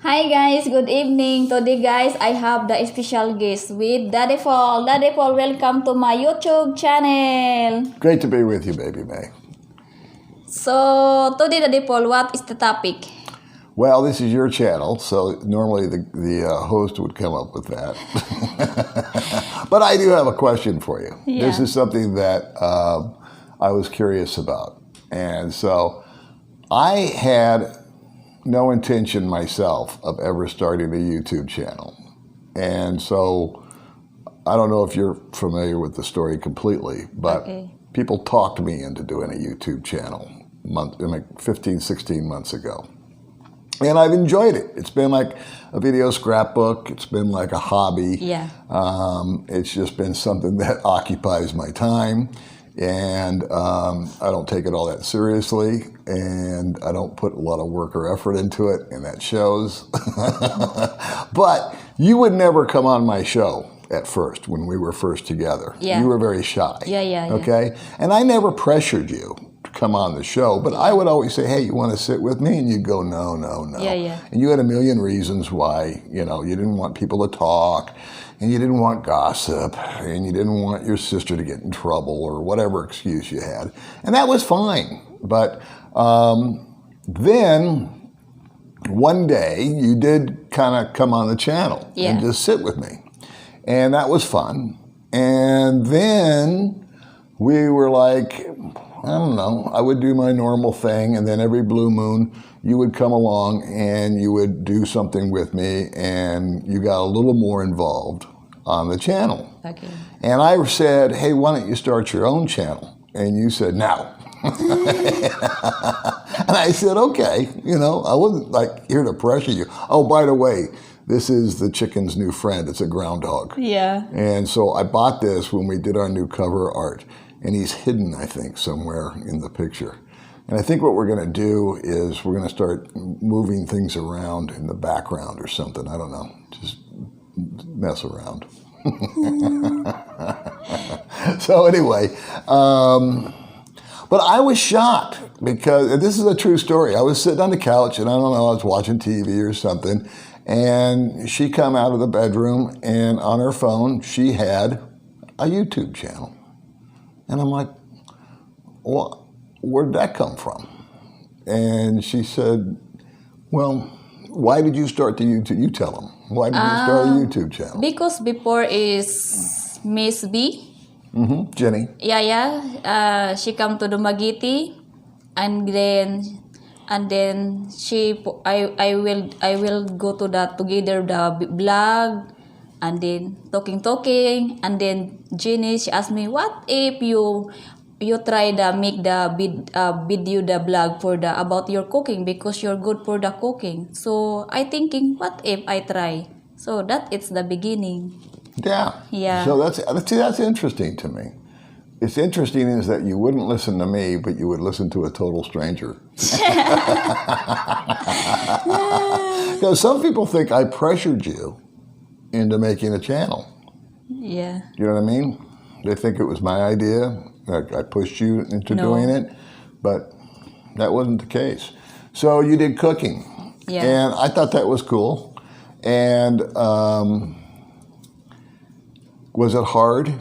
Hi guys, good evening. Today guys, I have the special guest with Daddy Paul. Daddy Paul, welcome to my YouTube channel. Great to be with you, Baby Mae. So, today Daddy Paul, what is the topic? Well, this is your channel, so normally the host would come up with that. But I do have a question for you. Yeah. This is something that I was curious about. And so I had no intention myself of ever starting a YouTube channel. And so I don't know if you're familiar with the story completely, but people talked me into doing a YouTube channel like 15, 16 months ago. And I've enjoyed it. It's been like a video scrapbook. It's been like a hobby. Yeah. It's just been something that occupies my time. And I don't take it all that seriously. And I don't put a lot of work or effort into it. And that shows. But you would never come on my show at first when we were first together. Yeah. You were very shy. Yeah. Okay? And I never pressured you to come on the show, but I would always say, hey, you want to sit with me? And you'd go, no. Yeah. And you had a million reasons why, you didn't want people to talk, and you didn't want gossip, and you didn't want your sister to get in trouble, or whatever excuse you had. And that was fine. But then one day you did kind of come on the channel and just sit with me. And that was fun. And then we were like, I don't know, I would do my normal thing, and then every blue moon you would come along and you would do something with me, and you got a little more involved on the channel. Okay. And I said, hey, why don't you start your own channel? And you said, no. And I said, okay, I wasn't like here to pressure you. Oh, by the way, this is the chicken's new friend. It's a groundhog. Yeah. And so I bought this when we did our new cover art. And he's hidden, I think, somewhere in the picture. And I think what we're going to do is we're going to start moving things around in the background or something. I don't know. Just mess around. So anyway, but I was shocked because, and this is a true story. I was sitting on the couch, and I don't know, I was watching TV or something. And she come out of the bedroom, and on her phone, she had a YouTube channel. And I'm like, well, where'd that come from? And she said, well, why did you start the YouTube? You tell them. Why did you start a YouTube channel? Because before is Miss B. Mm-hmm. Jenny. Yeah. She come to the Magiti, and then I will go to the together the blog. And then talking, and then Jenny, she asked me, what if you try to make the video, the blog for about your cooking, because you're good for the cooking. So I thinking, what if I try? So that it's the beginning. Yeah. So that's interesting to me. It's interesting is that you wouldn't listen to me, but you would listen to a total stranger. Because some people think I pressured you into making a channel. Yeah. You know what I mean? They think it was my idea. I pushed you into doing it, but that wasn't the case. So you did cooking. Yeah. And I thought that was cool. And was it hard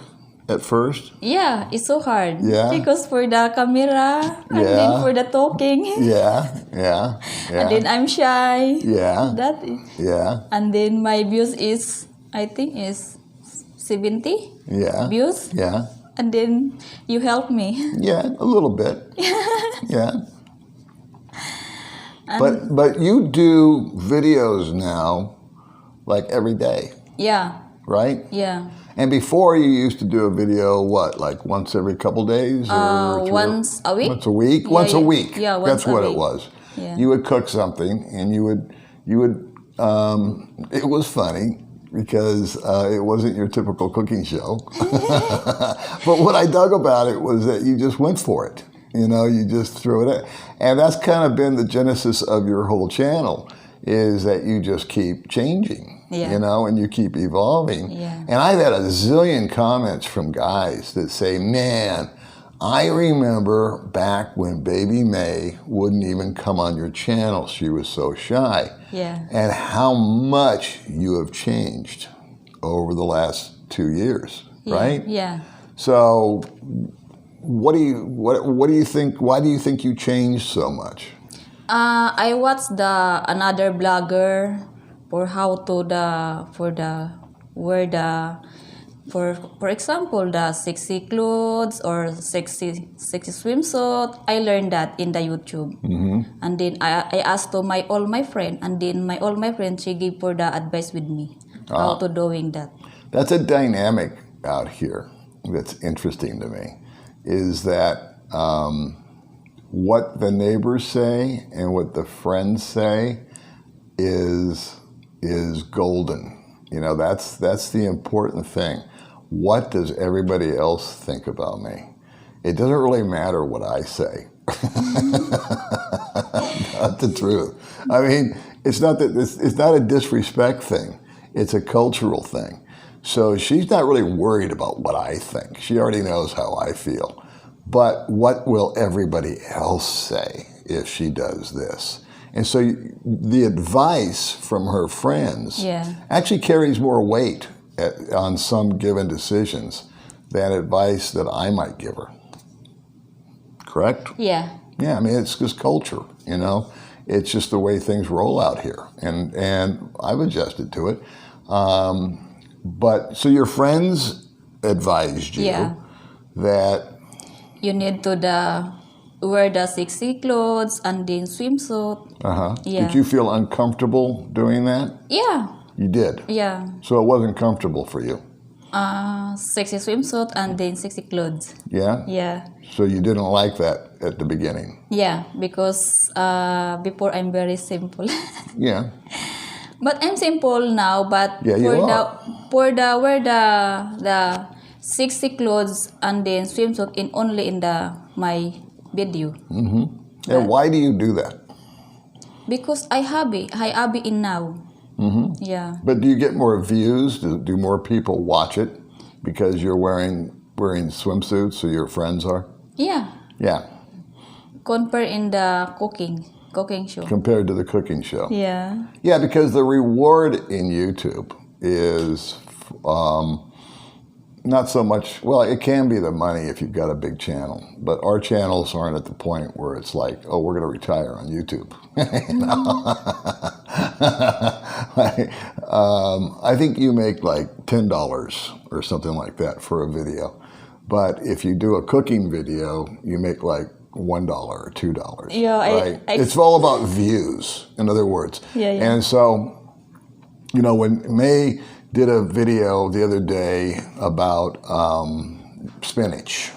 at first? Yeah, it's so hard. Yeah. Because for the camera, and then for the talking. Yeah. And then I'm shy. Yeah. That is. Yeah. And then my views is, I think is 70 views. Yeah. And then you help me. Yeah, a little bit. Yeah. But you do videos now like every day. Yeah. Right? Yeah. And before you used to do a video, what, like once every couple days? Or once a week. Once a week? Yeah, once a week. Yeah, once That's a what week. it was. Yeah. You would cook something, and you would it was funny because it wasn't your typical cooking show. But what I dug about it was that you just went for it. You just threw it in. And that's kind of been the genesis of your whole channel, is that you just keep changing. And you keep evolving. Yeah. And I've had a zillion comments from guys that say, man, I remember back when Baby Mae wouldn't even come on your channel. She was so shy. Yeah. And how much you have changed over the last 2 years, right? Yeah. So what do you think, why do you think you changed so much? I watched another blogger for how to for example the sexy clothes or sexy swimsuit. I learned that in the YouTube, and then I asked to my all my friend, and then all my friend she gave for the advice with me how to doing that. That's a dynamic out here that's interesting to me, is that what the neighbors say and what the friends say is golden. You know, that's the important thing. What does everybody else think about me? It doesn't really matter what I say. Not the truth. I mean, it's not a disrespect thing. It's a cultural thing. So she's not really worried about what I think. She already knows how I feel. But what will everybody else say if she does this? And so the advice from her friends actually carries more weight on some given decisions than advice that I might give her. Correct? Yeah. Yeah, I mean, it's just culture, you know. It's just the way things roll out here. And I've adjusted to it. But so your friends advised you that you need to wear the sexy clothes and then swimsuit. Yeah. Did you feel uncomfortable doing that? Yeah. You did? Yeah. So it wasn't comfortable for you? Sexy swimsuit and then sexy clothes. Yeah? Yeah. So you didn't like that at the beginning? Yeah, because before I'm very simple. Yeah. But I'm simple now, but yeah, for the sexy clothes and then swimsuit only in my video. And why do you do that? Because I hobby in now. Yeah. But do you get more views? Do more people watch it because you're wearing swimsuits, so your friends are? Yeah. Yeah. Compare in the cooking show. Compared to the cooking show. Yeah. Yeah, because the reward in YouTube is not so much, well, it can be the money if you've got a big channel, but our channels aren't at the point where it's like, oh, we're going to retire on YouTube. I think you make like $10 or something like that for a video. But if you do a cooking video, you make like $1 or $2. Yeah, right? It's all about views, in other words. Yeah. And so, you know, when May did a video the other day about spinach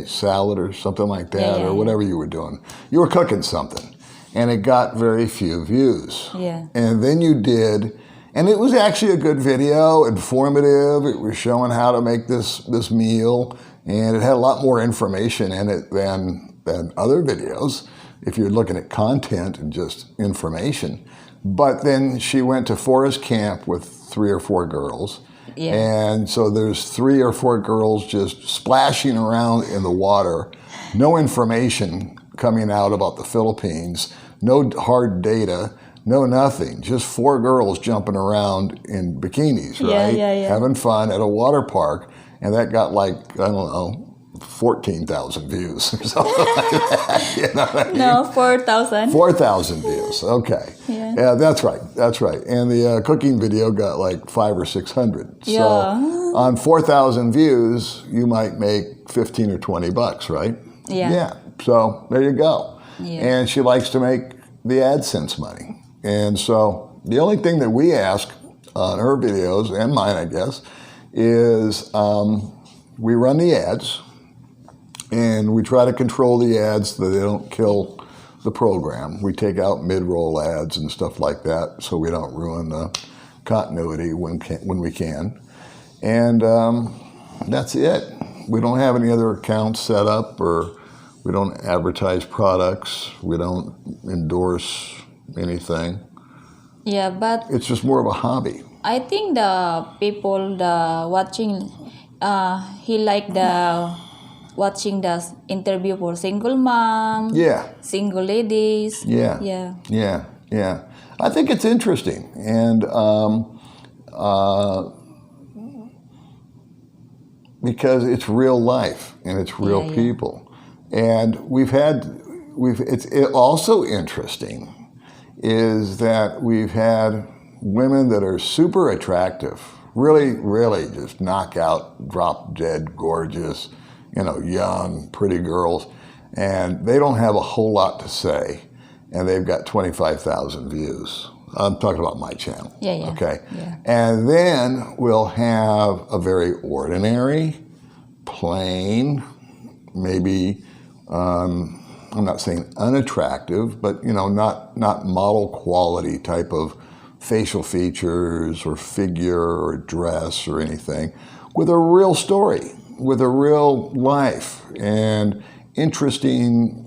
salad or something like that, or whatever you were doing. You were cooking something, and it got very few views. Yeah. And then you did, and it was actually a good video, informative. It was showing how to make this meal, and it had a lot more information in it than other videos, if you're looking at content and just information. But then she went to forest camp with 3 or 4 girls. Yeah. And so there's 3 or 4 girls just splashing around in the water. No information coming out about the Philippines. No hard data. No nothing. Just 4 girls jumping around in bikinis, right? Yeah. Having fun at a water park. And that got like, I don't know, 14,000 views or something like that. You know what I mean? No, 4,000. 4,000 views. Okay. Yeah, that's right. And the cooking video got like 500 or 600. Yeah. So on 4,000 views, you might make $15 or $20, right? Yeah. Yeah. So there you go. Yeah. And she likes to make the AdSense money. And so the only thing that we ask on her videos, and mine, I guess, is we run the ads. And we try to control the ads so they don't kill the program. We take out mid-roll ads and stuff like that so we don't ruin the continuity when we can. And that's it. We don't have any other accounts set up, or we don't advertise products. We don't endorse anything. Yeah, but it's just more of a hobby. I think the people watching, he like watching the interview for single mom, single ladies. Yeah. I think it's interesting, and because it's real life and it's real people, and it's also interesting is that we've had women that are super attractive, really just knockout, drop dead, gorgeous, young, pretty girls, and they don't have a whole lot to say, and they've got 25,000 views. I'm talking about my channel. Okay. Yeah. And then we'll have a very ordinary, plain, maybe, I'm not saying unattractive, but not model quality type of facial features or figure or dress or anything, with a real story, with a real life and interesting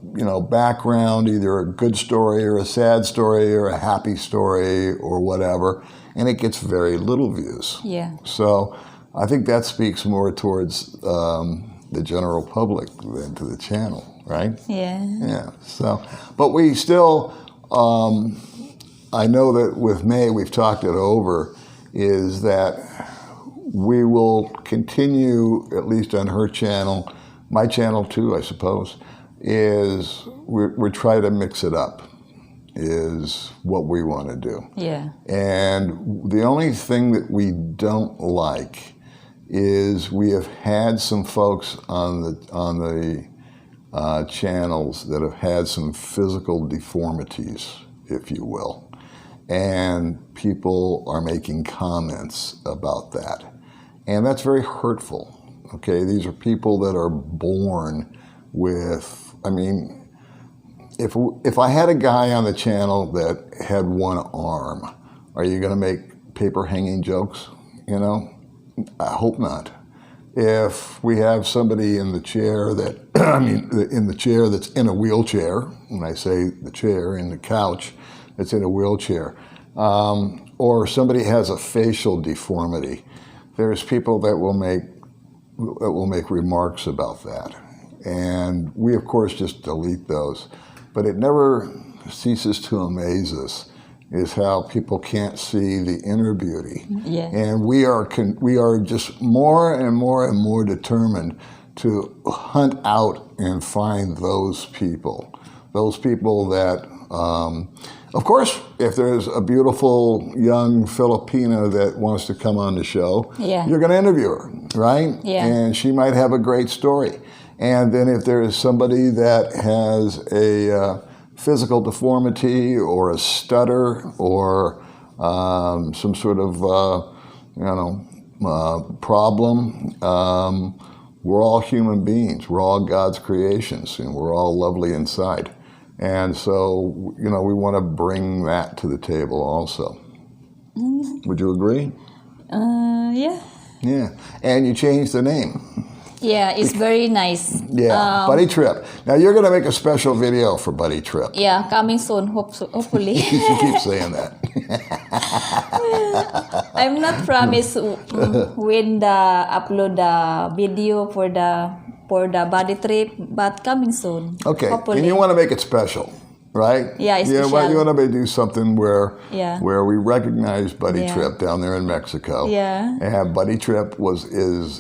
background, either a good story or a sad story or a happy story or whatever, and it gets very little views. Yeah. So I think that speaks more towards the general public than to the channel, right? Yeah. So, but we still, I know that with Mae, we've talked it over, is that we will continue, at least on her channel, my channel too, I suppose, is we're trying to mix it up, is what we want to do. Yeah. And the only thing that we don't like is we have had some folks on the channels that have had some physical deformities, if you will. And people are making comments about that. And that's very hurtful. Okay, these are people that are born with, if I had a guy on the channel that had one arm, are you going to make paper hanging jokes? I hope not. If we have somebody in the chair that, in the chair that's in a wheelchair, when I say the chair, in the couch that's in a wheelchair, or somebody has a facial deformity, there's people that will make remarks about that. And we, of course, just delete those. But it never ceases to amaze us is how people can't see the inner beauty. Yeah. And we are just more and more determined to hunt out and find those people that, of course, if there's a beautiful young Filipina that wants to come on the show, you're going to interview her, right? Yeah. And she might have a great story. And then if there is somebody that has a physical deformity or a stutter or some sort of problem, we're all human beings. We're all God's creations, and we're all lovely inside. And so, we want to bring that to the table also. Would you agree? Yeah. Yeah. And you changed the name. Yeah, it's very nice. Yeah, Buddy Trip. Now, you're going to make a special video for Buddy Trip. Yeah, coming soon, hopefully. She keeps saying that. I'm not promised when the upload the video for the Buddy Trip, but coming soon. Okay, hopefully. And you want to make it special, right? Yeah, it's special. You want to do something where we recognize Buddy Yeah. Trip down there in Mexico. Yeah. And Buddy Trip is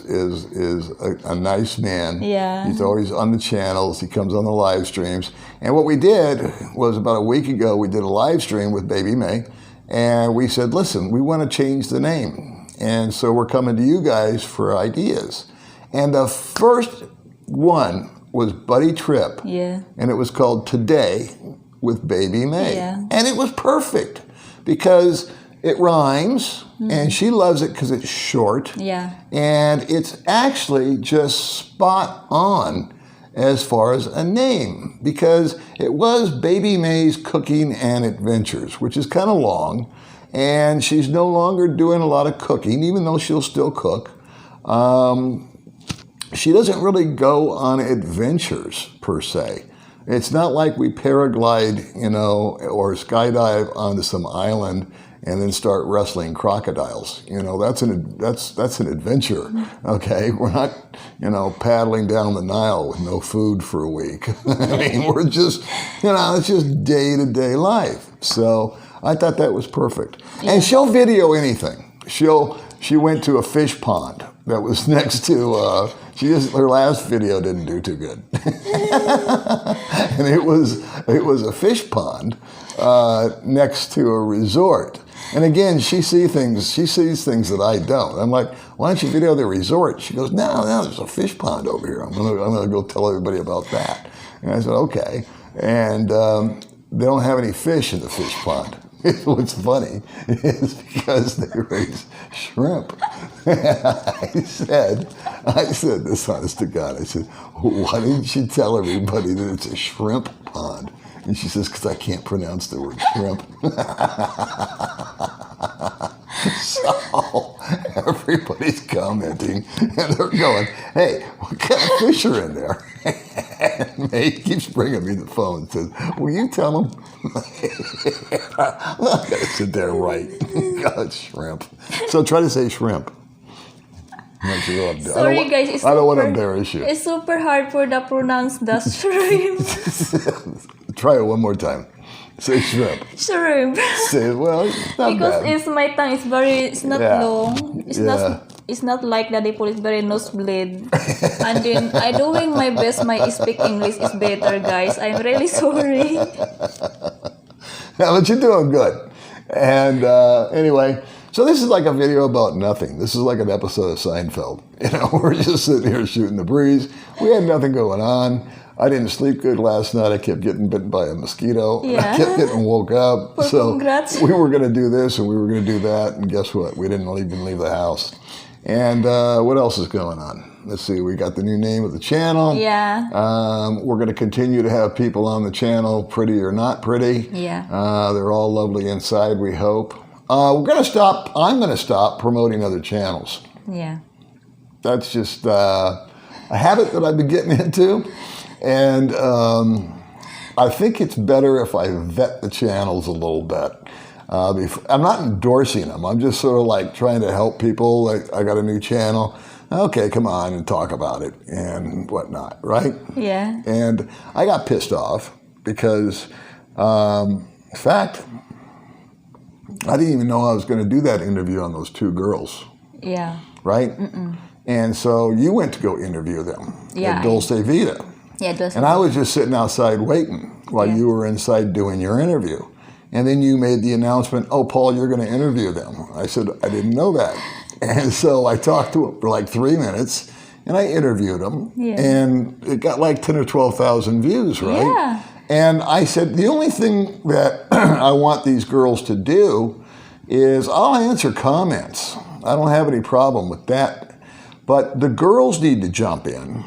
a nice man. Yeah. He's always on the channels. He comes on the live streams. And what we did was about a week ago, we did a live stream with Baby Mae. And we said, listen, we want to change the name. And so we're coming to you guys for ideas. And the first one was Buddy Trip. Yeah. And it was called Today with Baby Mae. Yeah. And it was perfect because it rhymes and she loves it because it's short. Yeah. And it's actually just spot on as far as a name because it was Baby Mae's Cooking and Adventures, which is kind of long. And she's no longer doing a lot of cooking, even though she'll still cook. She doesn't really go on adventures per se. It's not like we paraglide, or skydive onto some island and then start wrestling crocodiles. That's an adventure. Okay, we're not, paddling down the Nile with no food for a week. I mean, we're just, it's just day-to-day life. So I thought that was perfect. Yeah. And she'll video anything. She went to a fish pond that was next to, her last video didn't do too good. And it was a fish pond next to a resort. And again, she sees things that I don't. I'm like, why don't you video the resort? She goes, no, there's a fish pond over here. I'm gonna go tell everybody about that. And I said, okay. And they don't have any fish in the fish pond. What's funny is because they raise shrimp. I said this honest to God, I said, why didn't you tell everybody that it's a shrimp pond? And she says, because I can't pronounce the word shrimp. So everybody's commenting and they're going, hey, what kind of fish are in there? And Mae keeps bringing me the phone and says, will you tell them? I'm not going to sit there and write. God, it's shrimp. So try to say shrimp. Sorry guys, I don't want to embarrass you. It's super hard for the pronounce the shrimp. Try it one more time. Say shrimp. Shrimp. Say, well, it's not because bad. my tongue is it's not long. It's not like the people is very nosebleed. And then I doing my best. My speak English is better, guys. I'm really sorry. Yeah, but you're doing good. And anyway, so this is like a video about nothing. This is like an episode of Seinfeld. We're just sitting here shooting the breeze. We had nothing going on. I didn't sleep good last night. I kept getting bitten by a mosquito. Yeah. I kept getting woke up. Well, so congrats. we were going to do this and we were going to do that. And guess what? We didn't even leave the house. And what else is going on? Let's see. We got the new name of the channel. Yeah. We're going to continue to have people on the channel, pretty or not pretty. Yeah. They're all lovely inside, we hope. I'm going to stop promoting other channels. Yeah. That's just a habit that I've been getting into. And I think it's better if I vet the channels a little bit. I'm not endorsing them. I'm just sort of like trying to help people. Like, I got a new channel. Okay, come on and talk about it and whatnot, right? Yeah. And I got pissed off because, in fact, I didn't even know I was going to do that interview on those two girls. Yeah. Right? Mm-mm. And so you went to go interview them at Dulce Vita. Yeah, Dulce And I was just sitting outside waiting while you were inside doing your interview. And then you made the announcement, oh, Paul, you're going to interview them. I said, I didn't know that. And so I talked to them for like 3 minutes, and I interviewed them. Yeah. And it got like 10 or 12,000 views, right? Yeah. And I said, the only thing that I want these girls to do is I'll answer comments. I don't have any problem with that. But the girls need to jump in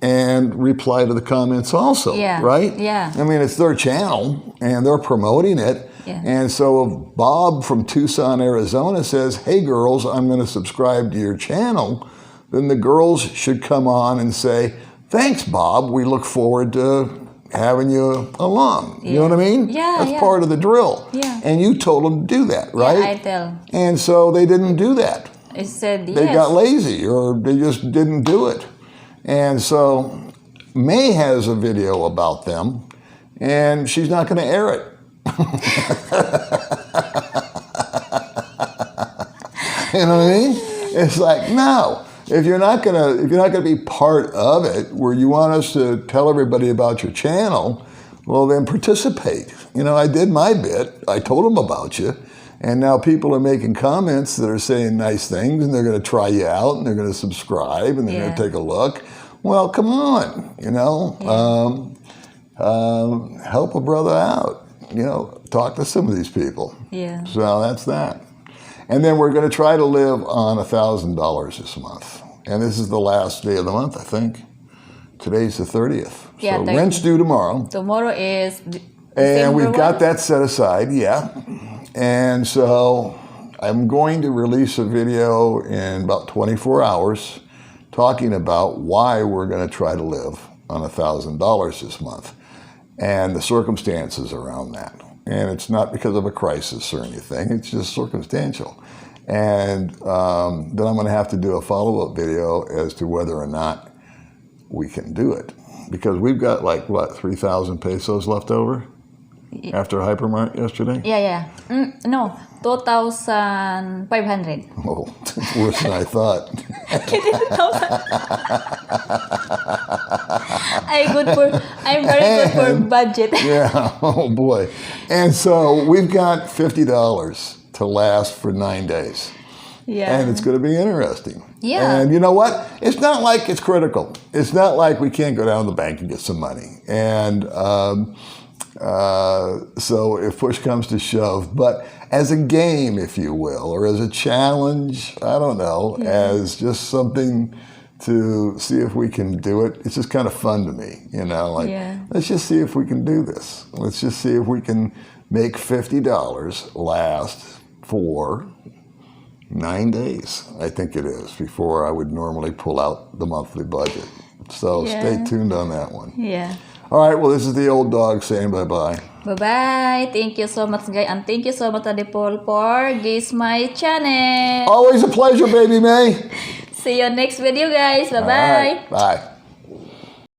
and reply to the comments also, right? Yeah. I mean, it's their channel, and they're promoting it. Yeah. And so if Bob from Tucson, Arizona says, hey, girls, I'm going to subscribe to your channel, then the girls should come on and say, thanks, Bob. We look forward to having you along. You know what I mean? Yeah, That's part of the drill. Yeah. And you told them to do that, right? Yeah, I tell. And so they didn't do that. It said yes. They got lazy, or they just didn't do it. And so Mae has a video about them, and she's not going to air it. You know what I mean? It's like, no. If you're not gonna be part of it, where you want us to tell everybody about your channel, well, then participate. I did my bit. I told them about you. And now people are making comments that are saying nice things, and they're going to try you out, and they're going to subscribe, and they're going to take a look. Well, come on, help a brother out. Talk to some of these people. Yeah. So that's that. And then we're going to try to live on $1,000 this month. And this is the last day of the month, I think. Today's the 30th. Yeah, so rent's due tomorrow. Tomorrow is And we've got that set aside, And so I'm going to release a video in about 24 hours talking about why we're going to try to live on $1,000 this month. and the circumstances around that. And it's not because of a crisis or anything, it's just circumstantial. And then I'm going to have to do a follow-up video as to whether or not we can do it. Because we've got like, what, 3,000 pesos left over after Hypermart yesterday? Yeah. No, 2,500. Oh, it's worse than I thought. I'm very good for budget. Yeah, oh boy. And so we've got $50 to last for 9 days. Yeah. And it's going to be interesting. Yeah. And you know what? It's not like it's critical. It's not like we can't go down to the bank and get some money. And so if push comes to shove, but as a game, if you will, or as a challenge, I don't know, as just something to see if we can do it. It's just kind of fun to me, you know, like, let's just see if we can do this. Let's just see if we can make $50 last for 9 days, I think it is, before I would normally pull out the monthly budget. So stay tuned on that one. Yeah. All right, well, this is the old dog saying bye-bye. Bye-bye. Thank you so much, guys. And thank you so much, Adipol, for this my channel. Always a pleasure, Baby Mae. See you next video, guys. Bye-bye. All right, bye.